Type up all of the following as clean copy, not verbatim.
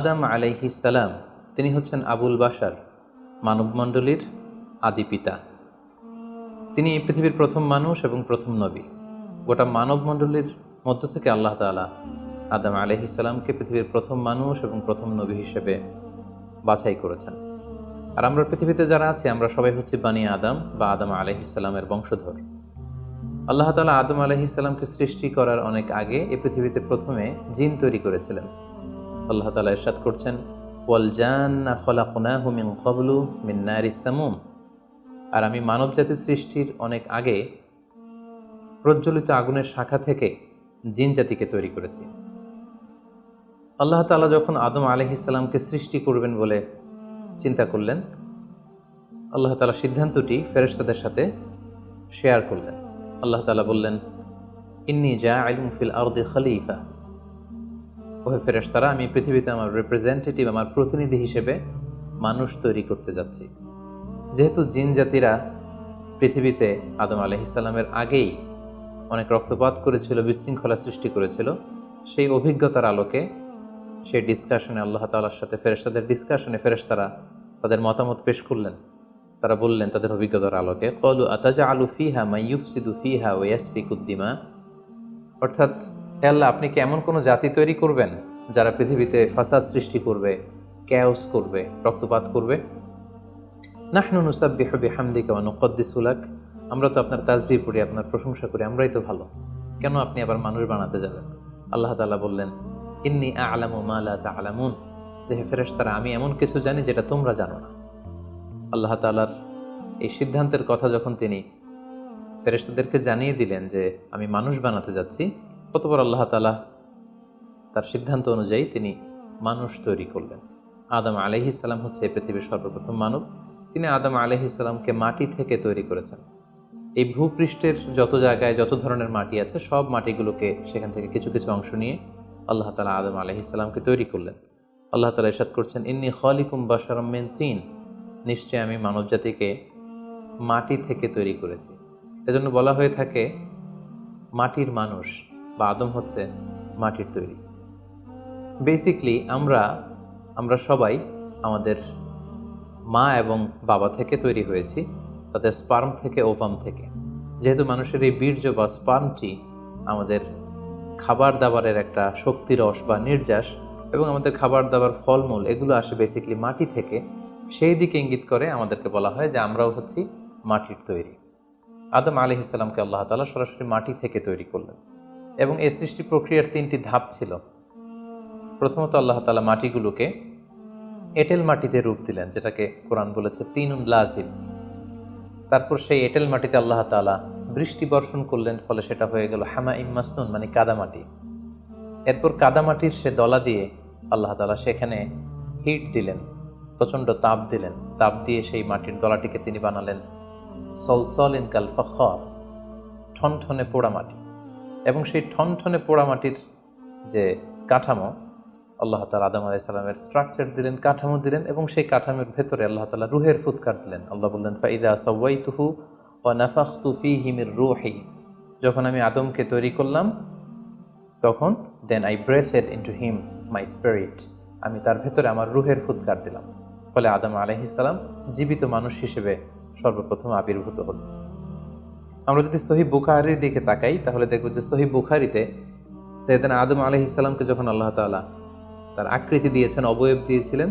আদম আলাইহিস সালাম তিনি হচ্ছেন আবুল বাশার, মানবমণ্ডলীর আদি পিতা। তিনি এই পৃথিবীর প্রথম মানুষ এবং প্রথম নবী। গোটা মানবমণ্ডলীর মধ্য থেকে আল্লাহ তাআলা আদম আলাইহিস সালামকে পৃথিবীর প্রথম মানুষ এবং প্রথম নবী হিসেবে বাছাই করেছেন। আর আমরা পৃথিবীতে যারা আছি আমরা সবাই হচ্ছি বানি আদম বা আদম আলাইহিস সালামের বংশধর। আল্লাহ তাআলা আদম আলাইহিস সালামকে সৃষ্টি করার অনেক আগে এই পৃথিবীতে প্রথমে জিন তৈরি করেছিলেন। আল্লাহ তাআলা ইরশাদ করছেন, ওয়াল জান্না খলাকনাহু মিন ক্বাবলু মিন নারিস সামুম। আর আমি মানবজাতি সৃষ্টির অনেক আগে প্রজ্বলিত আগুনের শাখা থেকে জিন জাতিকে তৈরি করেছি। আল্লাহ তাআলা যখন আদম আলাইহিস সালামকে সৃষ্টি করবেন বলে চিন্তা করলেন, আল্লাহ তাআলা সিদ্ধান্তটি ফেরেশতাদের সাথে শেয়ার করলেন। আল্লাহ তাআলা বললেন, ইন্নী জাইলুন ফিল আরদি খলিফা। ওহে ফেরেশতারা, আমি পৃথিবীতে আমার রিপ্রেজেন্টেটিভ, আমার প্রতিনিধি হিসেবে মানুষ তৈরি করতে যাচ্ছি। যেহেতু জিন জাতিরা পৃথিবীতে আদম আলাইহিস সালামের আগেই অনেক রক্তপাত করেছিল, বিশৃঙ্খলা সৃষ্টি করেছিল, সেই অভিজ্ঞতার আলোকে সেই ডিসকাশনে আল্লাহ তাআলার সাথে ফেরেশতাদের ডিসকাশনে ফেরেশতারা তাদের মতামত পেশ করলেন। তারা বললেন তাদের অভিজ্ঞতার আলোকে, ক্বালু আতাজআলু ফিহা মান ইউফসিদু ফিহা ওয়া ইয়াসফিকুদ দিমা। অর্থাৎ, হে আল্লাহ, আপনি কি এমন কোনো জাতি তৈরি করবেন যারা পৃথিবীতে ফাসাদ সৃষ্টি করবে, ক্যাওস করবে, রক্তপাত করবে? নাহনু নুসাব্বিহু বিহামদিকা ওয়া নুকদ্দিসু লাক। আমরা তো আপনার তাসবিহ পড়ি, আপনার প্রশংসা করি, আমরাই তো ভালো, কেন আপনি আবার মানুষ বানাতে যাবেন? আল্লাহ তাআলা বললেন, ইন্নী আ'লামু মা লা তা'লামুন। হে ফেরেশতারা, আমি এমন কিছু জানি যেটা তোমরা জানো না। আল্লাহ তাআলার এই সিদ্ধান্তের কথা যখন তিনি ফেরেশতাদেরকে জানিয়ে দিলেন যে আমি মানুষ বানাতে যাচ্ছি, অতঃপর আল্লাহ তাআলা তার সিদ্ধান্ত অনুযায়ী তিনি মানুষ তৈরি করলেন। আদম আলাইহিস সালাম হচ্ছে পৃথিবীর সর্বপ্রথম মানব। তিনি আদম আলাইহিস সালামকে মাটি থেকে তৈরি করেছেন। এই ভূপৃষ্ঠের যত জায়গায় যত ধরনের মাটি আছে, সব মাটিগুলোকে সেখান থেকে কিছু কিছু অংশ নিয়ে আল্লাহ তাআলা আদম আলাইহিস সালামকে তৈরি করলেন। আল্লাহ তাআলা ইরশাদ করছেন, ইন্নী খালিকুম বাশারাম মিন তিন। নিশ্চয় আমি মানবজাতিকে মাটি থেকে তৈরি করেছি। এজন্য বলা হয়ে থাকে মাটির মানুষ, বা আদম হচ্ছে মাটির তৈরি। বেসিকলি আমরা সবাই আমাদের মা এবং বাবা থেকে তৈরি হয়েছি, তাদের স্পার্ম থেকে, ওভাম থেকে। যেহেতু মানুষের এই বীর্য বা স্পার্মটি আমাদের খাবার দাবারের একটা শক্তিরস বা নির্যাস, এবং আমাদের খাবার দাবার ফলমূল এগুলো আসে বেসিকলি মাটি থেকে, সেই দিকে ইঙ্গিত করে আমাদেরকে বলা হয় যে আমরাও হচ্ছি মাটির তৈরি। আদম আলাইহিস সালামকে আল্লাহ তাআলা সরাসরি মাটি থেকে তৈরি করলেন, এবং এই সৃষ্টি প্রক্রিয়ার 3টি ধাপ ছিল। প্রথমত আল্লাহ তাআলা মাটিগুলোকে এঁটেল মাটিতে রূপ দিলেন, যেটাকে কোরআন বলেছে তিনুন লাজিম। তারপর সেই এঁটেল মাটিতে আল্লাহ তাআলা বৃষ্টি বর্ষণ করলেন, ফলে সেটা হয়ে গেল হামাইম মাসনুন, মানে কাদামাটি। এরপর কাদামাটির সে দলা দিয়ে আল্লাহ তাআলা সেখানে হিট দিলেন, প্রচণ্ড তাপ দিলেন। তাপ দিয়ে সেই মাটির দলাটিকে তিনি বানালেন সলসলিন কাল ফখর, ঠনঠনে পোড়া মাটি। এবং সেই ঠনঠনে পোড়া মাটির যে কাঠামো, আল্লাহ তাআলা আদম আলাইহিস সালামের স্ট্রাকচার দিলেন, কাঠামো দিলেন, এবং সেই কাঠামোর ভেতরে আল্লাহ তাআলা রুহের ফুৎকার দিলেন। আল্লাহ বললেন, ফাইদা সাওয়াইতুহু ওয়া নাফাখতু ফীহি মির রূহি। যখন আমি আদমকে তৈরি করলাম, তখন then I breathed into him my spirit. আমি তার ভেতরে আমার রুহের ফুৎকার দিলাম। ফলে আদম আলাইহিস সালাম জীবিত মানুষ হিসেবে সর্বপ্রথম আবির্ভূত হলেন। আমরা যদি সহিহ বুখারীর দিকে তাকাই, তাহলে দেখব যে সহিহ বুখারীতে সাইয়েদনা আদম আলাইহিস সালামকে যখন আল্লাহ তাআলা তার আকৃতি দিয়েছেন, অবয়ব দিয়েছিলেন,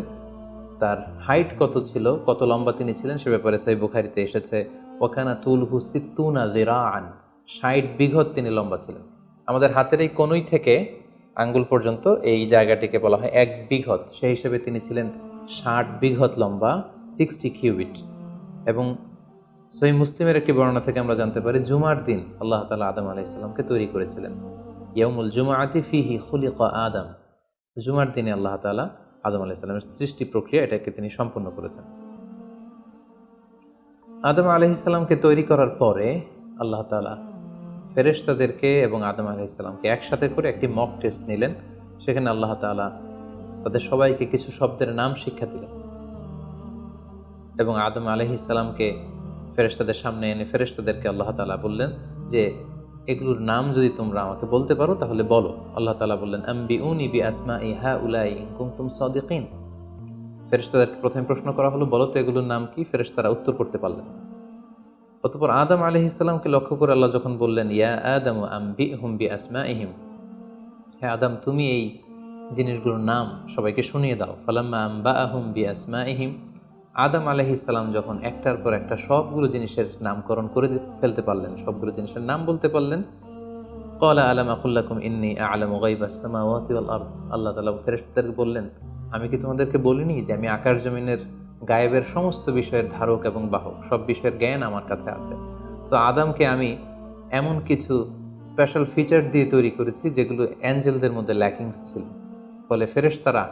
তার হাইট কত ছিল, কত লম্বা তিনি ছিলেন, সে ব্যাপারে সহিহ বুখারীতে এসেছে, ওয়াকানা তুলহু সিত্তুনা যিরাআন, 60 বিঘত তিনি লম্বা ছিলেন। আমাদের হাতের এই কনুই থেকে আঙ্গুল পর্যন্ত এই জায়গাটিকে বলা হয় 1 বিঘত। সেই হিসেবে তিনি ছিলেন 60 বিঘত লম্বা, 60 কিউবিট। এবং সহিহ মুসলিমের একটি বর্ণনা থেকে আমরা জানতে পারি, জুমার দিন আল্লাহ তাআলা আদম আলাইহিস সালামকে তৈরি করেছিলেন। ইয়াউমুল জুমআতি ফীহি খুলিকা আদম। জুমার দিনে আল্লাহ তাআলা আদম আলাইহিস সালামের সৃষ্টি প্রক্রিয়া এটাকে তিনি সম্পন্ন করেছেন। আদম আলাইহিস সালামকে তৈরি করার পরে আল্লাহ তাআলা ফেরেশতাদেরকে এবং আদম আলাইহিস সালামকে একসাথে করে একটি মক টেস্ট নিলেন। সেখানে আল্লাহ তাআলা তাদের সবাইকে কিছু শব্দের নাম শিক্ষা দিলেন, এবং আদম আলাইহিস সালামকে ফেরেশতাদের সামনে এনে ফেরেশতাদেরকে আল্লাহ তাআলা বললেন যে এগুলোর নাম যদি তোমরা আমাকে বলতে পারো তাহলে বলো। আল্লাহ তাআলা বললেন, আম্বিউনি বিআসমাই হাউলাই ইন কুনতুম সাদিকিন। ফেরেশতাদেরকে প্রথমে প্রশ্ন করা হলো, বলো তো এগুলোর নাম কি? ফেরেশতারা উত্তর করতে পারলেন না। অতঃপর আদম আলাইহিস সালামকে লক্ষ্য করে আল্লাহ যখন বললেন, ইয়া আদামু আম্বিহুম বিআসমাইহিম, হে আদম তুমি এই জিনিসগুলোর নাম সবাইকে শুনিয়ে দাও। ফালাম্মা আম্বাআহুম বিআসমাইহিম, আদম আলাইহিস সালাম যখন একটার পর একটা সবগুলো জিনিসের নামকরণ করে ফেলতে পারলেন, সবগুলো জিনিসের নাম বলতে পারলেন, ক্বালা আলাম আকুল লাকুম ইন্নী আ'লামু গায়বাস সামাওয়াতি ওয়াল আরদ, আল্লাহ তাআলা ফেরেশতাদেরকে বললেন, আমি কি তোমাদেরকে বলিনি যে আমি আকাশ জমিনের গায়েবের সমস্ত বিষয়ের ধারক এবং বাহক, সব বিষয়ের জ্ঞান আমার কাছে আছে। সো আদমকে আমি এমন কিছু স্পেশাল ফিচার দিয়ে তৈরি করেছি যেগুলো অ্যাঞ্জেলদের মধ্যে ল্যাকিংস ছিল, ফলে ফেরেশতারা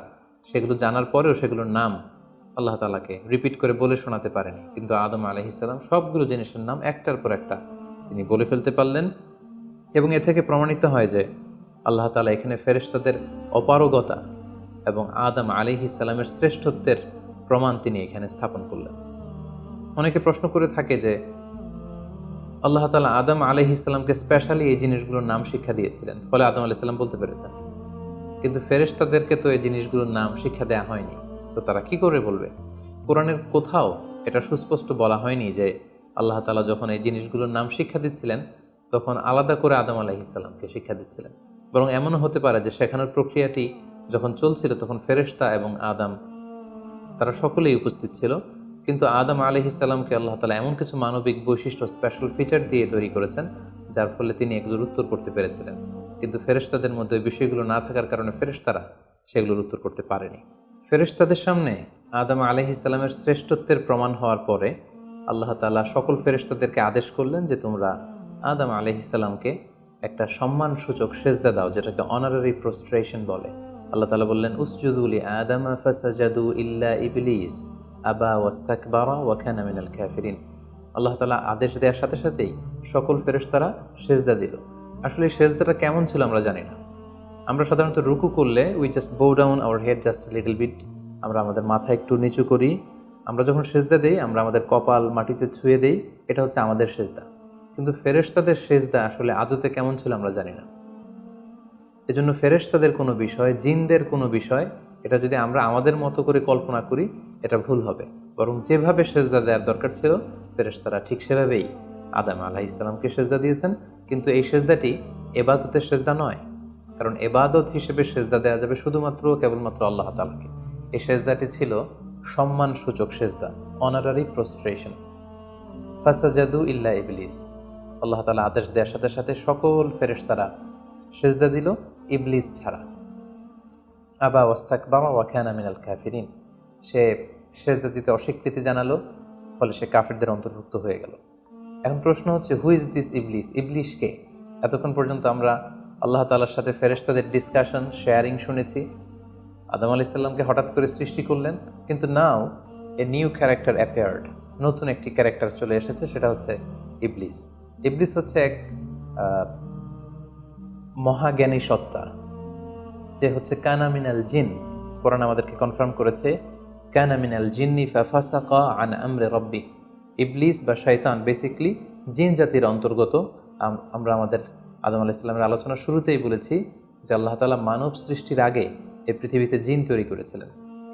সেগুলো জানার পরেও সেগুলোর নাম আল্লাহ তাআলাকে রিপিট করে বলে শোনাতে পারেনি। কিন্তু আদম আলাইহিস সালাম সবগুলো জিনিসের নাম একটার পর একটা তিনি বলে ফেলতে পারলেন। এবং এ থেকে প্রমাণিত হয় যে আল্লাহ তাআলা এখানে ফেরেশতাদের অপারগতা এবং আদম আলাইহিস সালামের শ্রেষ্ঠত্বের প্রমাণ তিনি এখানে স্থাপন করলেন। অনেকে প্রশ্ন করে থাকে যে আল্লাহ তাআলা আদম আলাইহিস সালামকে স্পেশালি এই জিনিসগুলোর নাম শিক্ষা দিয়েছিলেন, ফলে আদম আলাইহিস সালাম বলতে পেরেছেন, কিন্তু ফেরেশতাদেরকে তো এই জিনিসগুলোর নাম শিক্ষা দেওয়া হয়নি। সো তারা কি করে বলবে? কোরআনের কোথাও এটা সুস্পষ্ট বলা হয়নি যে আল্লাহ তাআলা যখন এই জিনিসগুলোর নাম শিক্ষা দিচ্ছিলেন তখন আলাদা করে আদম আলাইহিস সালামকে শিক্ষা দিচ্ছিলেন। বরং এমনও হতে পারে যে শেখানোর প্রক্রিয়াটি যখন চলছিল তখন ফেরেশতা এবং আদম তারা সকলেই উপস্থিত ছিল, কিন্তু আদম আলাইহিস সালামকে আল্লাহ তাআলা এমন কিছু মানবিক বৈশিষ্ট্য, স্পেশাল ফিচার দিয়ে তৈরি করেছেন যার ফলে তিনি এগুলোর উত্তর করতে পেরেছিলেন। কিন্তু ফেরেশতাদের মধ্যে ওই বিষয়গুলো না থাকার কারণে ফেরেশতারা সেগুলোর উত্তর করতে পারেনি। ফেরেশতাদের সামনে আদম আলাইহিস সালামের শ্রেষ্ঠত্বের প্রমাণ হওয়ার পরে আল্লাহ তাআলা সকল ফেরেশতাদেরকে আদেশ করলেন যে তোমরা আদম আলাইহিস সালামকে একটা সম্মানসূচক সেজদা দাও, যেটাকে অনারারি প্রোস্ট্রেশন বলে। আল্লাহ তাআলা বললেন, উসজুদু লি আদম ফাসাজাদু ইল্লা ইবলিস আবা ওয়াস্তাকবারা ওয়া কানা মিনাল কাফিরিন। আল্লাহ তাআলা আদেশ দেওয়ার সাথে সাথেই সকল ফেরেশতারা সেজদা দিল। আসলে এই সেজদাটা কেমন ছিল আমরা জানি না। আমরা সাধারণত রুকু করলে we just bow down our head just little bit, আমরা আমাদের মাথা একটু নিচু করি। আমরা যখন সেজদা দেই আমরা আমাদের কপাল মাটিতে ছুঁয়ে দেই, এটা হচ্ছে আমাদের সেজদা। কিন্তু ফেরেশতাদের সেজদা আসলে আদতে কেমন ছিল আমরা জানি না। এজন্য ফেরেশতাদের কোনো বিষয়, জিনদের কোনো বিষয়, এটা যদি আমরা আমাদের মতো করে কল্পনা করি এটা ভুল হবে। বরং যেভাবে সেজদা দেওয়ার দরকার ছিল ফেরেশতারা ঠিক সেভাবেই আদম আলাইহিস সালামকে সেজদা দিয়েছেন। কিন্তু এই সেজদাটি ইবাদতের সেজদা নয়, কারণ ইবাদত হিসেবে সেজদা দেওয়া যাবে শুধুমাত্র কেবলমাত্র আল্লাহ তাআলাকে। এই সেজদাটি ছিল সম্মানসূচক সেজদা, অনারারি প্রোস্ট্রেশন। ফাসাজাদু ইল্লা ইবলিস, আল্লাহ তাআলা আদেশ দেওয়ার সাথে সাথে সকল ফেরেশতারা সেজদা দিল, ইবলিস ছাড়া। আবা ওয়াস্তাকবারা ওয়া কানা মিনাল কাফিরিন, সে সেজদা দিতে অস্বীকৃতি জানালো, ফলে সে কাফিরদের অন্তর্ভুক্ত হয়ে গেল। এখন প্রশ্ন হচ্ছে, হু ইজ দিস ইবলিস? ইবলিস কে? এতক্ষণ পর্যন্ত আমরা আল্লাহ তাআলার সাথে ফেরেশতাদের ডিসকাশন, শেয়ারিং শুনেছি। আদম আলাইহিস সালামকে হঠাৎ করে সৃষ্টি করলেন, কিন্তু নাও এ নিউ ক্যারেক্টার অ্যাপিয়ার্ড, নতুন একটি ক্যারেক্টার চলে এসেছে, সেটা হচ্ছে ইবলিস। ইবলিস হচ্ছে এক মহাজ্ঞানী সত্তা, যে হচ্ছে কানা মিনাল জিন। কোরআন আমাদেরকে কনফার্ম করেছে, কানা মিনাল জিন্নি ফাফাসাকা আন আমরি রাব্বি। ইবলিস বা শয়তান বেসিক্যালি জিন জাতির অন্তর্গত। আমরা আমাদের আদম আলাইহিস সালামের আলোচনার শুরুতেই বলেছি যে আল্লাহ তাআলা মানব সৃষ্টির আগে এই পৃথিবীতে জিন তৈরি করেছিলেন।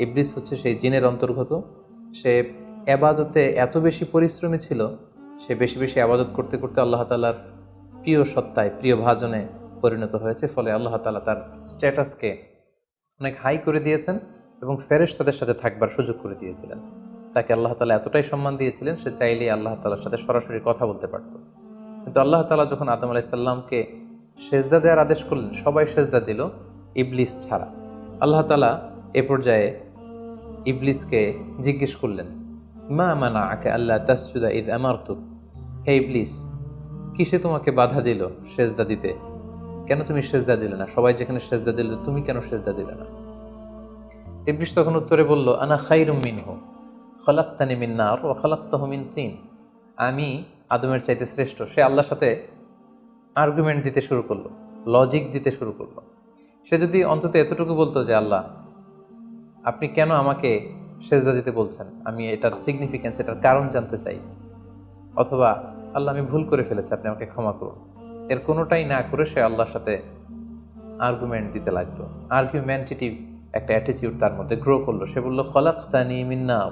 ইবলিস হচ্ছে সেই জিনের অন্তর্গত। সে ইবাদতে এত বেশি পরিশ্রমী ছিল, সে বেশি বেশি ইবাদত করতে করতে আল্লাহ তাআলার প্রিয় সত্তায়, প্রিয় ভাজনে পরিণত হয়েছে। ফলে আল্লাহ তাআলা তার স্ট্যাটাসকে অনেক হাই করে দিয়েছেন এবং ফেরেশতাদের সাথে থাকবার সুযোগ করে দিয়েছিলেন। তাকে আল্লাহ তাআলা এতটাই সম্মান দিয়েছিলেন, সে চাইলেই আল্লাহ তাআলার সাথে সরাসরি কথা বলতে পারত। কিন্তু আল্লাহ তাআলা যখন আদম আলাইহিস সালামকে সেজদা দেওয়ার আদেশ করলেন, সবাই সেজদা দিল, ইবলিস ছাড়া। আল্লাহ তাআলা এ পর্যায়ে ইবলিসকে জিজ্ঞেস করলেন, মা মানাআকা আল্লা তাসজুদা ইয আমারতুক, হে ইবলিস, কিসে তোমাকে বাধা দিল সেজদা দিতে? কেন তুমি সেজদা দিলে না? সবাই যেখানে সেজদা দিল, তুমি কেন সেজদা দিলে না? ইবলিস তখন উত্তরে বলল, আনা খায়রুম মিনহু খলাকতানি মিন নার ওয়া খলাকতাহু মিন তিন। আমি আদমের চাইতে শ্রেষ্ঠ। সে আল্লাহর সাথে আর্গুমেন্ট দিতে শুরু করলো, লজিক দিতে শুরু করলো। সে যদি অন্তত এতটুকু বলতো যে আল্লাহ আপনি কেন আমাকে সেজদা দিতে বলছেন, আমি এটার সিগনিফিকেন্স, এটার কারণ জানতে চাই, অথবা আল্লাহ আমি ভুল করে ফেলেছি, আপনি আমাকে ক্ষমা করুন, এর কোনোটাই না করে সে আল্লাহর সাথে আর্গুমেন্ট দিতে লাগলো। আর্গুমেন্টেটিভ একটা অ্যাটিটিউড তার মধ্যে গ্রো করলো। সে বলল, খলাকতানি মিন নার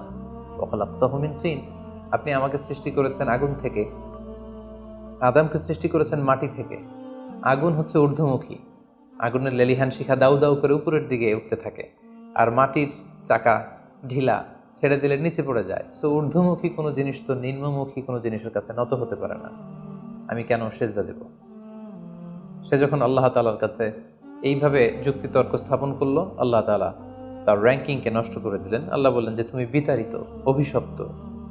ওয়া খলাকতাহু মিন তিন। আপনি আমাকে সৃষ্টি করেছেন আগুন থেকে, আদমকে সৃষ্টি করেছেন মাটি থেকে। আগুন হচ্ছে ঊর্ধ্বমুখী, আগুনের লেলিহান শিখা দাউ দাউ করে উপরের দিকে উঠতে থাকে, আর মাটির চাকা ঢিলা, ছেড়ে দিলে নিচে পড়ে যায়। সো ঊর্ধ্বমুখী কোনো জিনিস তো নিম্নমুখী কোনো জিনিসের কাছে নত হতে পারে না, আমি কেন সেজদা দেব? সে যখন আল্লাহ তাআলার কাছে এইভাবে যুক্তিতর্ক স্থাপন করলো, আল্লাহ তাআলা তার র্যাঙ্কিংকে নষ্ট করে দিলেন। আল্লাহ বললেন যে তুমি বিতাড়িত, অভিশপ্ত,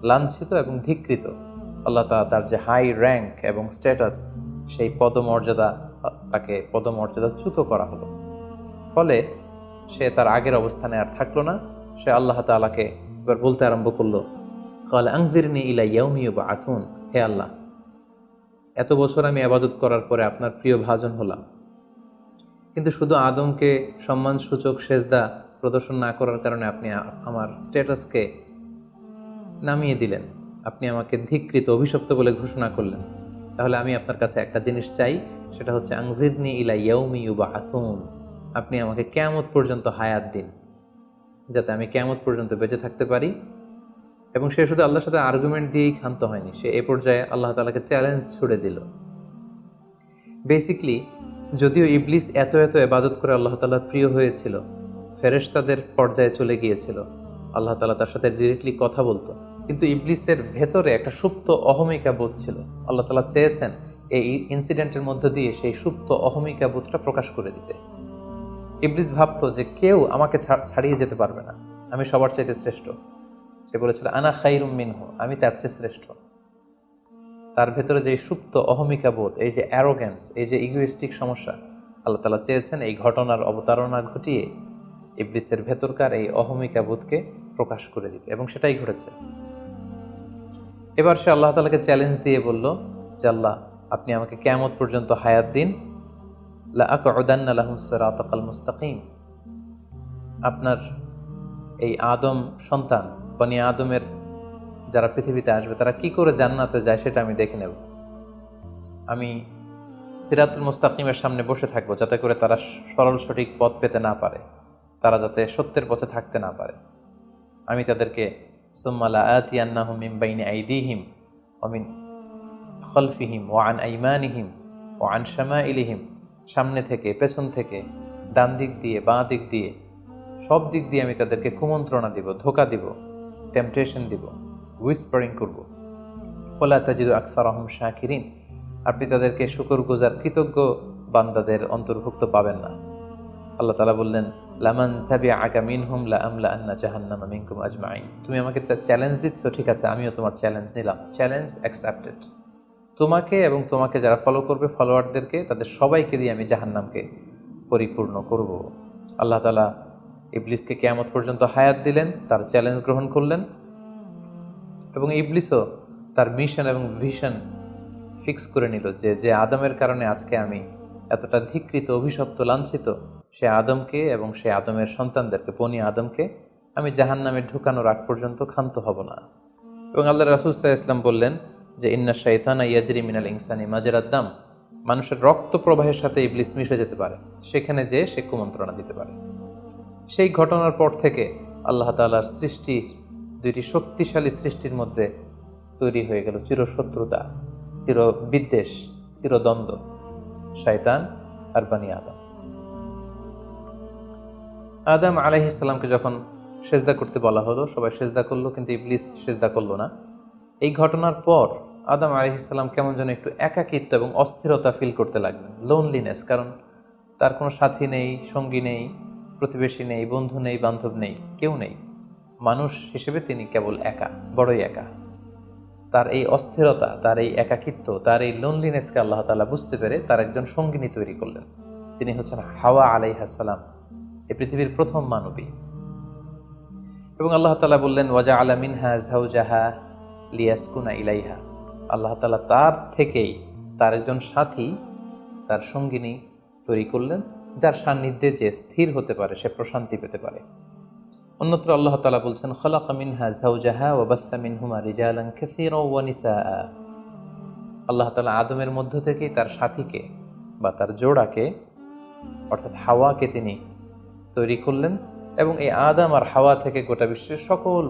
লাঞ্ছিত এবং ধিক্কৃত। আল্লাহ তাআলা তার যে হাই র্যাঙ্ক এবং স্ট্যাটাস, সেই পদমর্যাদা, তাকে পদমর্যাদাচ্যুত করা হলো। ফলে সে তার আগের অবস্থানে আর থাকলো না। সে আল্লাহ তাআলাকে এবার বলতে আরম্ভ করলো, ক্বাল আনজিরনি ইলা ইয়াউমি ইউবআসুন। হে আল্লাহ, এত বছর আমি ইবাদত করার পরে আপনার প্রিয় ভাজন হলাম, কিন্তু শুধু আদমকে সম্মানসূচক সেজদা প্রদর্শন না করার কারণে আপনি আমার স্ট্যাটাসকে নামিয়ে দিলেন, আপনি আমাকে ধিক্কৃত, অভিশপ্ত বলে ঘোষণা করলেন। তাহলে আমি আপনার কাছে একটা জিনিস চাই, সেটা হচ্ছে আনজিরনি ইলা ইয়াউমি ইউবআসুন। আপনি আমাকে কিয়ামত পর্যন্ত হায়াত দিন, যাতে আমি কিয়ামত পর্যন্ত বেঁচে থাকতে পারি। এবং সে শুধু আল্লাহর সাথে আর্গুমেন্ট দিয়েই ক্ষান্ত হয়নি, সে এ পর্যায়ে আল্লাহ তাআলাকে চ্যালেঞ্জ ছুড়ে দিল। বেসিকলি, যদিও ইবলিস এত এত ইবাদত করে আল্লাহ তাআলার প্রিয় হয়েছিল, ফেরেশতাদের পর্যায়ে চলে গিয়েছিল, আল্লাহ তাআলা তার সাথে ডিরেক্টলি কথা বলতো, কিন্তু ইবলিসের ভেতরে একটা সুপ্ত অহমিকা বোধ ছিল। আল্লাহ তাআলা চেয়েছেন এই ইনসিডেন্টের মধ্য দিয়ে সেই সুপ্ত অহমিকা বোধটা প্রকাশ করে দিতে। ইবলিস ভাবতো যে কেউ আমাকে ছাড়িয়ে যেতে পারবে না, আমি সবার চাইতে শ্রেষ্ঠ। সে বলেছিল, আনা খাইরুম মিনহু, আমি তার চেয়ে শ্রেষ্ঠ। তার ভেতরে যে সুপ্ত অহমিকা বোধ, এই যে অ্যারোগ্যান্স, এই যে ইগোইস্টিক সমস্যা, আল্লাহ তাআলা চেয়েছেন এই ঘটনার অবতারণা ঘটিয়ে ইবলিসের ভেতরকার এই অহমিকা বোধকে প্রকাশ করে দিতে, এবং সেটাই ঘটেছে। এবার সে আল্লাহ তাআলাকে চ্যালেঞ্জ দিয়ে বলল যে আল্লাহ, আপনি আমাকে কিয়ামত পর্যন্ত হায়াত দিন। লা আকউদান্না লাহুম সিরাতাকাল মুস্তাকিম। আপনার এই আদম সন্তান, বনি আদমের যারা পৃথিবীতে আসবে, তারা কি করে জান্নাতে যায় সেটা আমি দেখে নেব। আমি সিরাতুল মুস্তাকিমের সামনে বসে থাকবো, যাতে করে তারা সরল সঠিক পথ পেতে না পারে, তারা যাতে সত্যের পথে থাকতে না পারে। আমি তাদেরকে সুম্মা লাআতিয়ান্নাহুম মিন বাইনি আইদিহিম ওয়া মিন খালফিহিম ওয়া আন আইমানিহিম ওয়া আন শামাইলিহিম, সামনে থেকে, পেছন থেকে, ডান দিক দিয়ে, বাঁ দিক দিয়ে, সব দিক দিয়ে আমি তাদেরকে কুমন্ত্রণা দিব, ধোঁকা দিব, টেম্পটেশন দিব, হুইসপারিং করব। ওয়ালা তাজিদু আকসারাহুম শাকিরিন। আপনি তাদেরকে শুকরগুজার, কৃতজ্ঞ বান্দাদের অন্তর্ভুক্ত পাবেন না। আল্লাহ তাআলা বললেন, লামান তাবিআকা মিনহুম লাআমলাআন্না জাহান্নামা মিনকুম আজমাইন। তুমি আমাকে চ্যালেঞ্জ দিচ্ছ, ঠিক আছে, আমিও তোমার চ্যালেঞ্জ নিলাম, চ্যালেঞ্জ অ্যাকসেপ্টেড। তোমাকে এবং তোমাকে যারা ফলো করবে, ফলোয়ারদেরকে, তাদের সবাইকে দিয়ে আমি জাহান্নামকে পরিপূর্ণ করব। আল্লাহ তাআলা ইবলিসকে কিয়ামত পর্যন্ত হায়াত দিলেন, তার চ্যালেঞ্জ গ্রহণ করলেন, এবং ইবলিসও তার মিশন এবং ভিশন ফিক্স করে নিল যে যে আদমের কারণে আজকে আমি এতটা ধিক্কৃত, অভিশপ্ত, লাঞ্ছিত, সে আদমকে এবং সে আদমের সন্তানদেরকে, বনি আদমকে আমি জাহান্নামে ঢুকানোর আগ পর্যন্ত ক্ষান্ত হব না। এবং আল্লাহ রাসূল সাল্লাল্লাহু আলাইহি ওয়াসাল্লাম বললেন যে ইন্না শাইতানা ইয়াজরি মিনাল ইনসানি মাজরাদ দাম। মানুষের রক্ত প্রবাহের সাথে ইবলিস মিশে যেতে পারে, সেখানে যে সে কুমন্ত্রণা দিতে পারে। সেই ঘটনার পর থেকে আল্লাহ তাআলার সৃষ্টির, দুইটি শক্তিশালী সৃষ্টির মধ্যে তৈরি হয়ে গেল চিরশত্রুতা, চিরবিদ্বেষ, চিরদ্বন্দ্ব, শয়তান আর বনি আদম। আদম আলাইহিস সালামকে যখন সেজদা করতে বলা হলো, সবাই সেজদা করলো, কিন্তু ইবলিস সেজদা করলো না। এই ঘটনার পর আদম আলাইহিস সালাম কেমন যেন একটু একাকিত্ব এবং অস্থিরতা ফিল করতে লাগলেন, লোনলিনেস, কারণ তার কোনো সাথী নেই, সঙ্গী নেই, প্রতিবেশী নেই, বন্ধু নেই, বান্ধব নেই, কেউ নেই। মানুষ হিসেবে তিনি কেবল একা, বড়ই একা। তার এই অস্থিরতা, তার এই একাকিত্ব, তার এই লোনলিনেসকে আল্লাহ তাআলা বুঝতে পেরে তার একজন সঙ্গিনী তৈরি করলেন। তিনি হচ্ছেন হাওয়া আলাইহিস সালাম, এই পৃথিবীর প্রথম মানবী। এবং আল্লাহ তাআলা বললেন, ওয়াজআলা মিনহা যাওজাহা লিয়াসকুনা ইলাইহা। আল্লাহ তাআলা তার থেকেই তার একজন সাথী, তার সঙ্গিনী তৈরি করলেন, যার সান্নিধ্যে যে স্থির হতে পারে, সে প্রশান্তি পেতে পারে। অন্যত্র আল্লাহ তাআলা বলছেন, খালাকা মিনহা যাওজাহা ওয়া বাসসা মিনহুমা রিজালান কাসীরাও ওয়া নিসাআ। আল্লাহ তাআলা আদমের মধ্য থেকেই তার সাথীকে বা তার জোড়াকে অর্থাৎ হাওয়াকে তিনি তৈরি করলেন এবং এই আদম আর হাওয়া থেকে গোটা বিশ্বের সকল